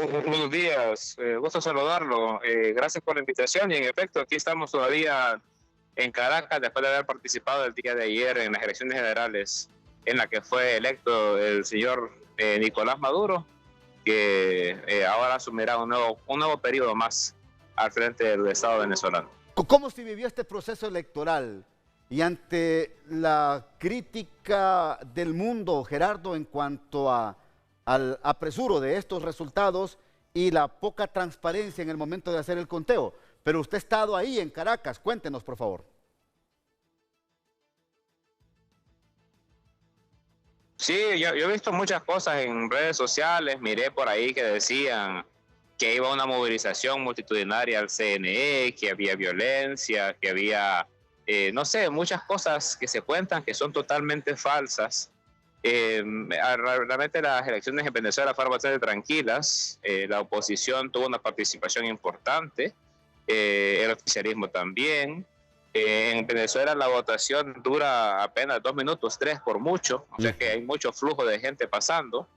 Buenos días, gusto saludarlo. Gracias por la invitación y en efecto aquí estamos todavía en Caracas después de haber participado el día de ayer en las elecciones generales en la que fue electo el señor Nicolás Maduro, que ahora asumirá un nuevo periodo más al frente del Estado venezolano. ¿Cómo se vivió este proceso electoral? Y ante la crítica del mundo, Gerardo, en cuanto al apresuro de estos resultados y la poca transparencia en el momento de hacer el conteo. Pero usted ha estado ahí en Caracas, cuéntenos, por favor. Sí, yo he visto muchas cosas en redes sociales, miré por ahí que decían que iba una movilización multitudinaria al CNE, que había violencia, que había, no sé, muchas cosas que se cuentan que son totalmente falsas. Realmente las elecciones en Venezuela fueron bastante tranquilas, la oposición tuvo una participación importante, el oficialismo también. En Venezuela la votación dura apenas 2 minutos, 3 por mucho, o sea que hay mucho flujo de gente pasando.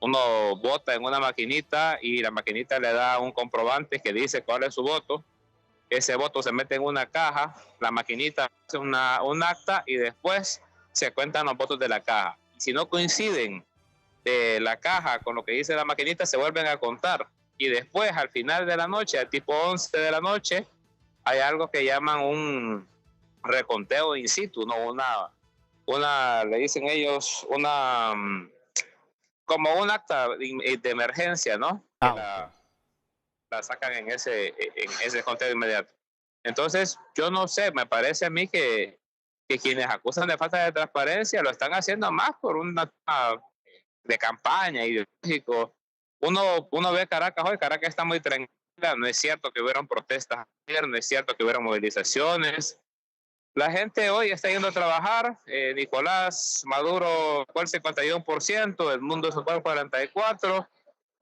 Uno vota en una maquinita y la maquinita le da un comprobante que dice cuál es su voto. Ese voto se mete en una caja, la maquinita hace un acta y después se cuentan los votos de la caja. Si no coinciden de la caja con lo que dice la maquinita, se vuelven a contar. Y después, al final de la noche, al tipo 11 de la noche, hay algo que llaman un reconteo in situ, ¿no? Le dicen ellos, como un acta de emergencia, ¿no? Que Okay. la sacan en ese conteo inmediato. Entonces, yo no sé, me parece a mí que quienes acusan de falta de transparencia lo están haciendo más por una de campaña ideológico. Uno ve Caracas hoy, Caracas está muy tranquila, no es cierto que hubieron protestas ayer, no es cierto que hubieron movilizaciones. La gente hoy está yendo a trabajar, Nicolás Maduro fue el 51%, el mundo fue el 44%,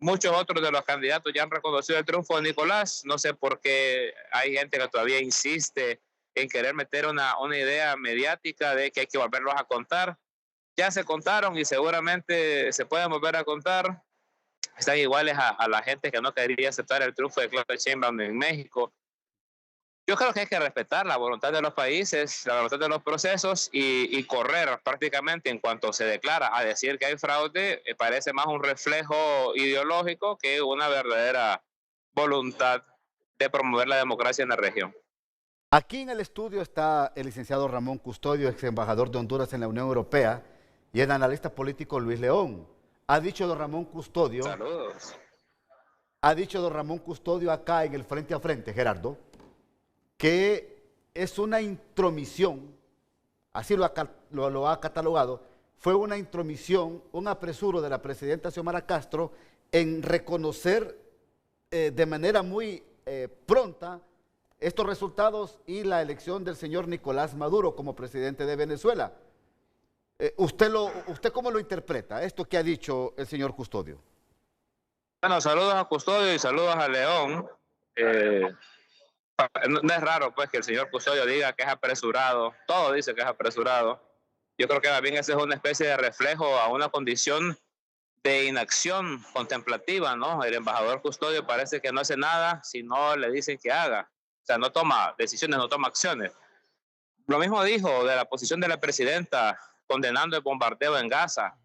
muchos otros de los candidatos ya han reconocido el triunfo de Nicolás, no sé por qué hay gente que todavía insiste en querer meter una idea mediática de que hay que volverlos a contar. Ya se contaron y seguramente se pueden volver a contar. Están iguales a la gente que no quería aceptar el triunfo de Claudia Sheinbaum en México. Yo creo que hay que respetar la voluntad de los países, la voluntad de los procesos y correr prácticamente en cuanto se declara a decir que hay fraude, parece más un reflejo ideológico que una verdadera voluntad de promover la democracia en la región. Aquí en el estudio está el licenciado Ramón Custodio, ex embajador de Honduras en la Unión Europea, y el analista político Luis León. Ha dicho don Ramón Custodio. Saludos. Ha dicho don Ramón Custodio acá en el Frente a Frente, Gerardo, que es una intromisión, así lo ha catalogado, fue una intromisión, un apresuro de la presidenta Xiomara Castro en reconocer de manera muy pronta estos resultados y la elección del señor Nicolás Maduro como presidente de Venezuela. ¿Usted cómo lo interpreta, esto que ha dicho el señor Custodio? Bueno, saludos a Custodio y saludos a León. No es raro pues que el señor Custodio diga que es apresurado, todo dice que es apresurado. Yo creo que también esa es una especie de reflejo a una condición de inacción contemplativa, ¿no? El embajador Custodio parece que no hace nada si no le dicen que haga. O sea, no toma decisiones, no toma acciones. Lo mismo dijo de la posición de la presidenta condenando el bombardeo en Gaza,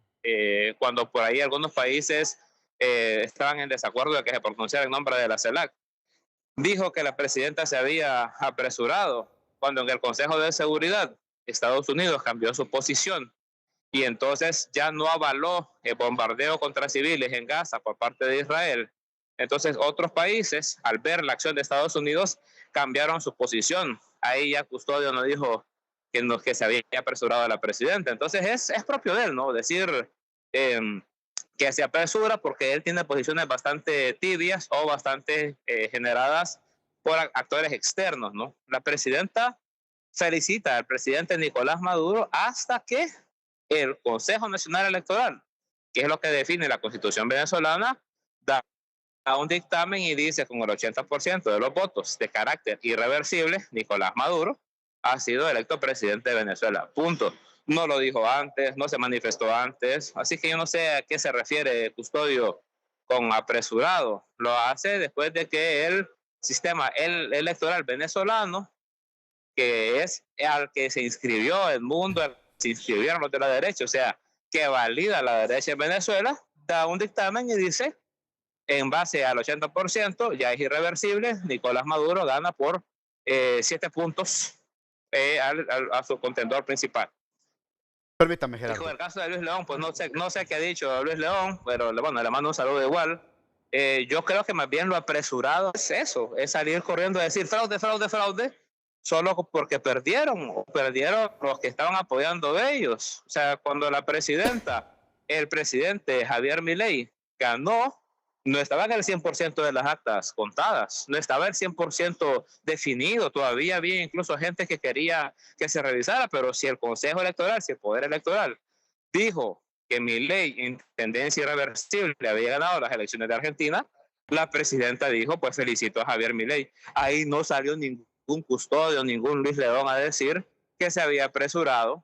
cuando por ahí algunos países estaban en desacuerdo de que se pronunciara el nombre de la CELAC. Dijo que la presidenta se había apresurado cuando en el Consejo de Seguridad Estados Unidos cambió su posición y entonces ya no avaló el bombardeo contra civiles en Gaza por parte de Israel. Entonces otros países, al ver la acción de Estados Unidos, cambiaron su posición. Ahí ya Custodio no dijo que se había apresurado a la presidenta. Entonces es propio de él, ¿no? Decir que se apresura porque él tiene posiciones bastante tibias o bastante generadas por actores externos, ¿no? La presidenta felicita al presidente Nicolás Maduro hasta que el Consejo Nacional Electoral, que es lo que define la Constitución venezolana, da un dictamen y dice con el 80% de los votos de carácter irreversible, Nicolás Maduro ha sido electo presidente de Venezuela. Punto. No lo dijo antes, no se manifestó antes, así que yo no sé a qué se refiere Custodio con apresurado. Lo hace después de que el sistema electoral venezolano, que es al que se inscribió el mundo, se inscribieron los de la derecha, o sea, que valida la derecha en Venezuela, da un dictamen y dice, en base al 80%, ya es irreversible, Nicolás Maduro gana por 7 puntos a su contendor principal. Permítame, Y Gerardo. con el caso de Luis León, pues no sé qué ha dicho Luis León, pero bueno, le mando un saludo igual. Yo creo que más bien lo apresurado es eso, es salir corriendo a decir fraude, fraude, fraude, solo porque perdieron los que estaban apoyando a ellos. O sea, cuando el presidente Javier Milei ganó, no estaba en el 100% de las actas contadas, no estaba el 100% definido, todavía había incluso gente que quería que se revisara, pero si el Consejo Electoral, si el Poder Electoral dijo que Milei en tendencia irreversible había ganado las elecciones de Argentina, la presidenta dijo, pues felicito a Javier Milei. Ahí no salió ningún custodio, ningún Luis León a decir que se había apresurado,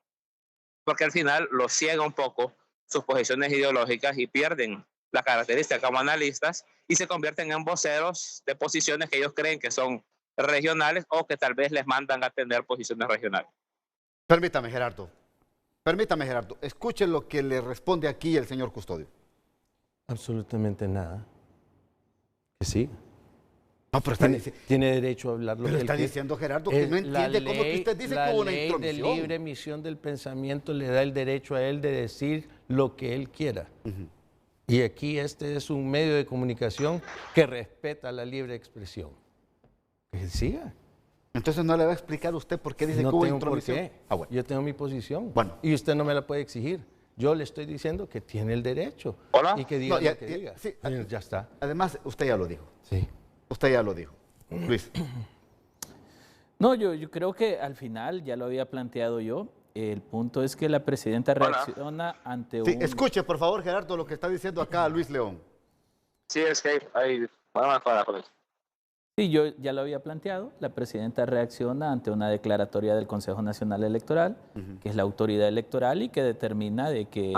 porque al final lo ciega un poco sus posiciones ideológicas y pierden la característica como analistas y se convierten en voceros de posiciones que ellos creen que son regionales o que tal vez les mandan a tener posiciones regionales. Permítame, Gerardo. Permítame, Gerardo. Escuchen lo que le responde aquí el señor Custodio. Absolutamente nada. Que sí. No, pero tiene derecho a hablar lo pero que está él quiere. diciendo Gerardo que no entiende cómo que usted dice que hubo una intromisión. La ley de libre emisión del pensamiento le da el derecho a él de decir lo que él quiera. Y aquí este es un medio de comunicación que respeta la libre expresión. Que siga. Entonces no le va a explicar usted por qué dice que hubo intromisión. ¿Por qué? Bueno. Yo tengo mi posición. Bueno. Y usted no me la puede exigir. Yo le estoy diciendo que tiene el derecho. ¿Hola? Y que diga No, lo que diga. Sí, ya está. Además, usted ya lo dijo. Sí. Usted ya lo dijo. Luis. No, yo creo que al final, ya lo había planteado yo, el punto es que la presidenta reacciona ante Sí, un... escuche, por favor, Gerardo, lo que está diciendo acá Luis León. Sí, es que hay... Vamos a con eso. Sí, yo ya lo había planteado. La presidenta reacciona ante una declaratoria del Consejo Nacional Electoral, que es la autoridad electoral y que determina de que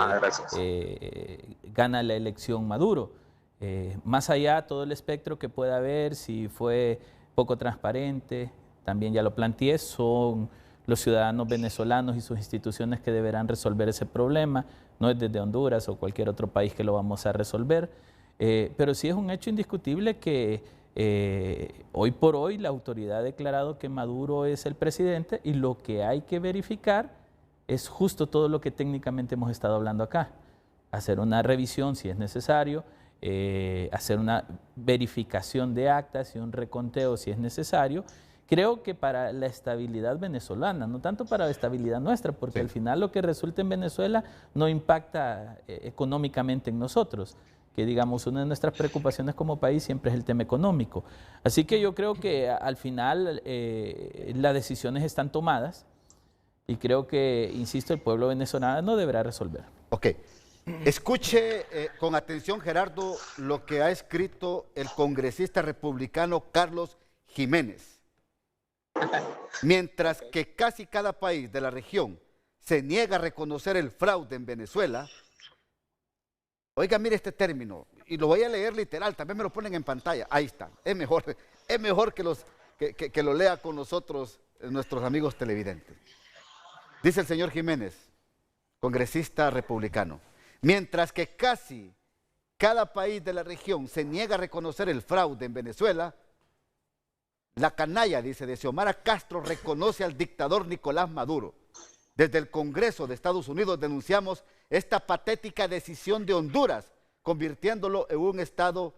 gana la elección Maduro. Más allá, todo el espectro que pueda haber, si fue poco transparente, también ya lo planteé, son los ciudadanos venezolanos y sus instituciones que deberán resolver ese problema. No es desde Honduras o cualquier otro país que lo vamos a resolver. Pero sí es un hecho indiscutible que hoy por hoy la autoridad ha declarado que Maduro es el presidente y lo que hay que verificar es justo todo lo que técnicamente hemos estado hablando acá. Hacer una revisión si es necesario, hacer una verificación de actas y un reconteo si es necesario. Creo que para la estabilidad venezolana, no tanto para la estabilidad nuestra, porque al final lo que resulta en Venezuela no impacta económicamente en nosotros, que digamos una de nuestras preocupaciones como país siempre es el tema económico. Así que yo creo que al final las decisiones están tomadas y creo que, insisto, el pueblo venezolano deberá resolver. Ok. Escuche con atención, Gerardo, lo que ha escrito el congresista republicano Carlos Jiménez. Mientras que casi cada país de la región se niega a reconocer el fraude en Venezuela, oiga, mire este término, y lo voy a leer literal, también me lo ponen en pantalla, ahí está, es mejor que lo lea con nosotros nuestros amigos televidentes. Dice el señor Jiménez, congresista republicano, mientras que casi cada país de la región se niega a reconocer el fraude en Venezuela, la canalla, dice, de Xiomara Castro reconoce al dictador Nicolás Maduro. Desde el Congreso de Estados Unidos denunciamos esta patética decisión de Honduras, convirtiéndolo en un estado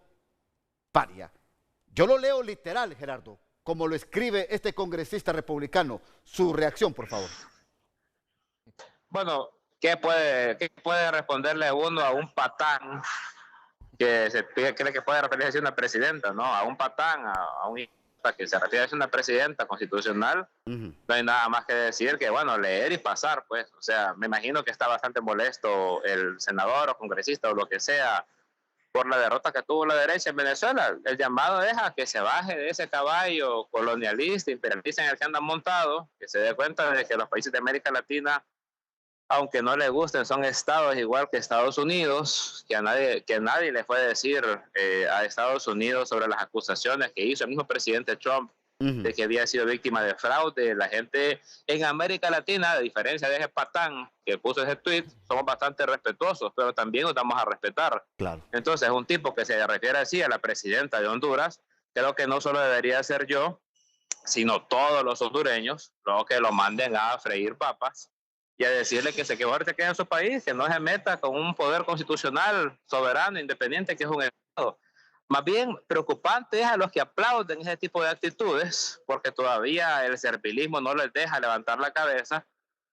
paria. Yo lo leo literal, Gerardo, como lo escribe este congresista republicano. Su reacción, por favor. Bueno, ¿qué puede responderle uno a un patán que se cree que puede referirse a una presidenta, ¿no? A un patán, a un que se refiere a una presidenta constitucional, no hay nada más que decir que, bueno, leer y pasar, pues. O sea, me imagino que está bastante molesto el senador o congresista o lo que sea por la derrota que tuvo la derecha en Venezuela. El llamado es a que se baje de ese caballo colonialista, imperialista en el que anda montado, que se dé cuenta de que los países de América Latina aunque no le gusten, son estados igual que Estados Unidos, que nadie le fue a decir a Estados Unidos sobre las acusaciones que hizo el mismo presidente Trump de que había sido víctima de fraude. La gente en América Latina, a diferencia de ese patán que puso ese tweet, somos bastante respetuosos, pero también nos damos a respetar. Claro. Entonces, un tipo que se refiere así a la presidenta de Honduras, creo que no solo debería ser yo, sino todos los hondureños, luego que lo manden a freír papas y a decirle que se quede en su país, que no se meta con un poder constitucional, soberano, independiente, que es un Estado. Más bien preocupante es a los que aplauden ese tipo de actitudes, porque todavía el servilismo no les deja levantar la cabeza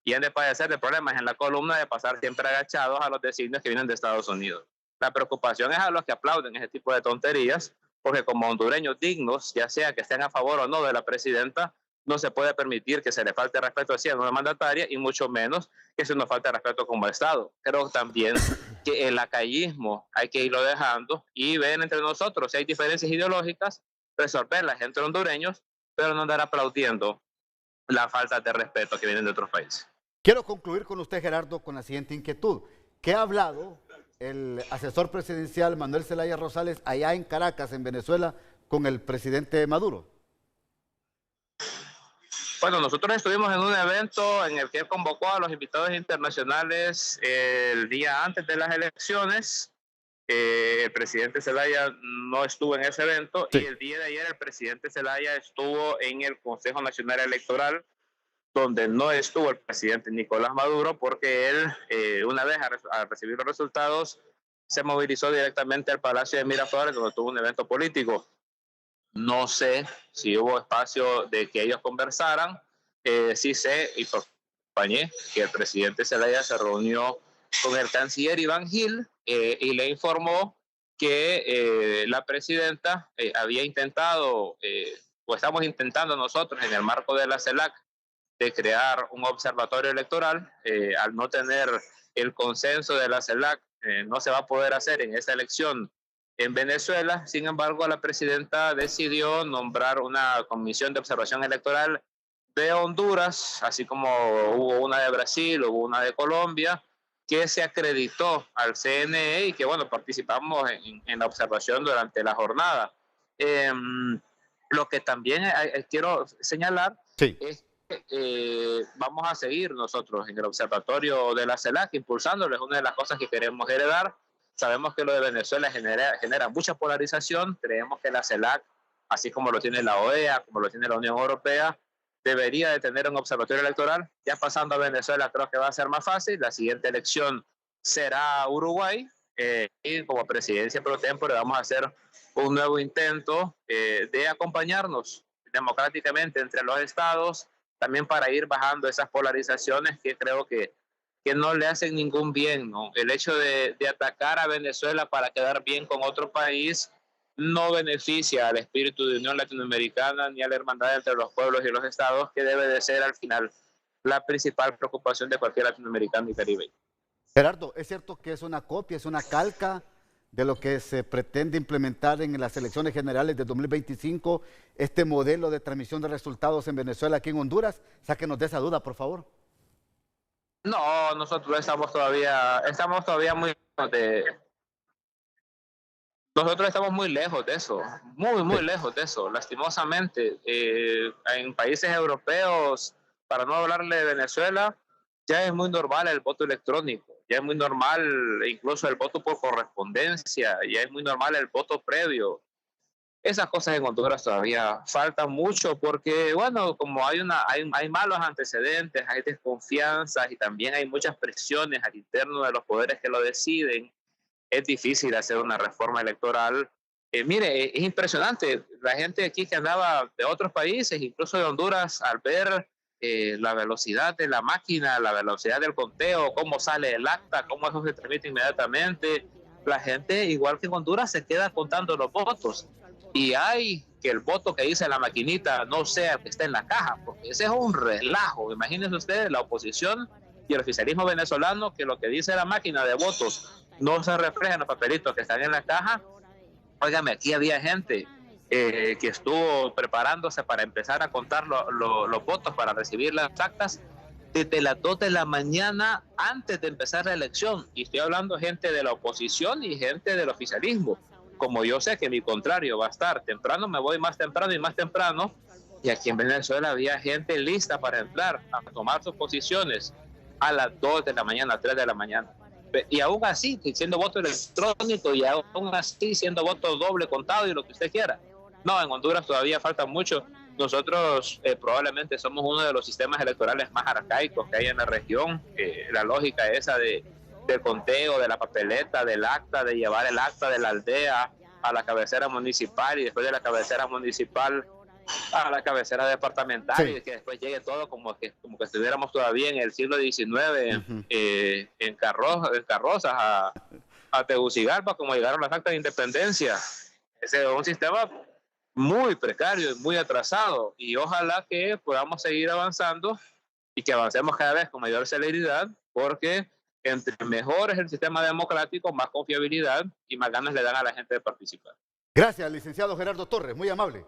y han de padecer de problemas en la columna de pasar siempre agachados a los designios que vienen de Estados Unidos. La preocupación es a los que aplauden ese tipo de tonterías, porque como hondureños dignos, ya sea que estén a favor o no de la presidenta, no se puede permitir que se le falte respeto así a una mandataria y mucho menos que se nos falte respeto como Estado. Creo también que el lacayismo hay que irlo dejando y ver entre nosotros si hay diferencias ideológicas, resolverlas entre hondureños, pero no andar aplaudiendo la falta de respeto que vienen de otros países. Quiero concluir con usted, Gerardo, con la siguiente inquietud. ¿Qué ha hablado el asesor presidencial Manuel Zelaya Rosales allá en Caracas, en Venezuela, con el presidente Maduro? Bueno, nosotros estuvimos en un evento en el que él convocó a los invitados internacionales el día antes de las elecciones. El presidente Zelaya no estuvo en ese evento, sí. Y el día de ayer el presidente Zelaya estuvo en el Consejo Nacional Electoral, donde no estuvo el presidente Nicolás Maduro, porque él, una vez al recibir los resultados, se movilizó directamente al Palacio de Miraflores, donde tuvo un evento político. No sé si hubo espacio de que ellos conversaran. Sí sé y acompañé que el presidente Zelaya se reunió con el canciller Iván Gil y le informó que la presidenta había intentado, o estamos intentando nosotros en el marco de la CELAC, de crear un observatorio electoral. Al no tener el consenso de la CELAC, no se va a poder hacer en esta elección en Venezuela. Sin embargo, la presidenta decidió nombrar una comisión de observación electoral de Honduras, así como hubo una de Brasil, hubo una de Colombia, que se acreditó al CNE y que, bueno, participamos en la observación durante la jornada. Lo que también quiero señalar, sí, es que vamos a seguir nosotros en el observatorio de la CELAC impulsándoles. Una de las cosas que queremos heredar. Sabemos que lo de Venezuela genera mucha polarización. Creemos que la CELAC, así como lo tiene la OEA, como lo tiene la Unión Europea, debería de tener un observatorio electoral. Ya pasando a Venezuela creo que va a ser más fácil. La siguiente elección será Uruguay y como presidencia pro tempore vamos a hacer un nuevo intento de acompañarnos democráticamente entre los estados, también para ir bajando esas polarizaciones que creo que no le hacen ningún bien, ¿no? El hecho de atacar a Venezuela para quedar bien con otro país no beneficia al espíritu de unión latinoamericana ni a la hermandad entre los pueblos y los estados, que debe de ser al final la principal preocupación de cualquier latinoamericano y caribeño. Gerardo, ¿es cierto que es una copia, es una calca de lo que se pretende implementar en las elecciones generales de 2025, este modelo de transmisión de resultados en Venezuela, aquí en Honduras? Sáquenos de esa duda, por favor. No, nosotros estamos todavía muy nosotros estamos muy lejos de eso, muy lejos de eso, lastimosamente. En países europeos, para no hablarle de Venezuela, ya es muy normal el voto electrónico, ya es muy normal incluso el voto por correspondencia, ya es muy normal el voto previo. Esas cosas en Honduras todavía faltan mucho porque, bueno, como hay malos antecedentes, hay desconfianzas y también hay muchas presiones al interno de los poderes que lo deciden, es difícil hacer una reforma electoral. Mire, es impresionante. La gente aquí que andaba de otros países, incluso de Honduras, al ver la velocidad de la máquina, la velocidad del conteo, cómo sale el acta, cómo eso se transmite inmediatamente, la gente, igual que en Honduras, se queda contando los votos. Y hay que el voto que dice la maquinita no sea el que está en la caja, porque ese es un relajo. Imagínense ustedes la oposición y el oficialismo venezolano, que lo que dice la máquina de votos no se refleja en los papelitos que están en la caja. Óigame, aquí había gente que estuvo preparándose para empezar a contar los votos para recibir las actas desde las 2 de la mañana antes de empezar la elección. Y estoy hablando gente de la oposición y gente del oficialismo. Como yo sé que mi contrario va a estar temprano, me voy más temprano y más temprano. Y aquí en Venezuela había gente lista para entrar a tomar sus posiciones a las 2 de la mañana, 3 de la mañana. Y aún así, siendo voto electrónico y aún así siendo voto doble contado y lo que usted quiera. No, en Honduras todavía falta mucho. Nosotros probablemente somos uno de los sistemas electorales más arcaicos que hay en la región. La lógica esa del conteo, de la papeleta, del acta, de llevar el acta de la aldea a la cabecera municipal y después de la cabecera municipal a la cabecera departamental, sí, y que después llegue todo como que estuviéramos todavía en el siglo XIX, en carrozas a Tegucigalpa, como llegaron las actas de independencia. Ese es un sistema muy precario y muy atrasado, y ojalá que podamos seguir avanzando y que avancemos cada vez con mayor celeridad, porque entre mejor es el sistema democrático, más confiabilidad y más ganas le dan a la gente de participar. Gracias, licenciado Gerardo Torres, muy amable.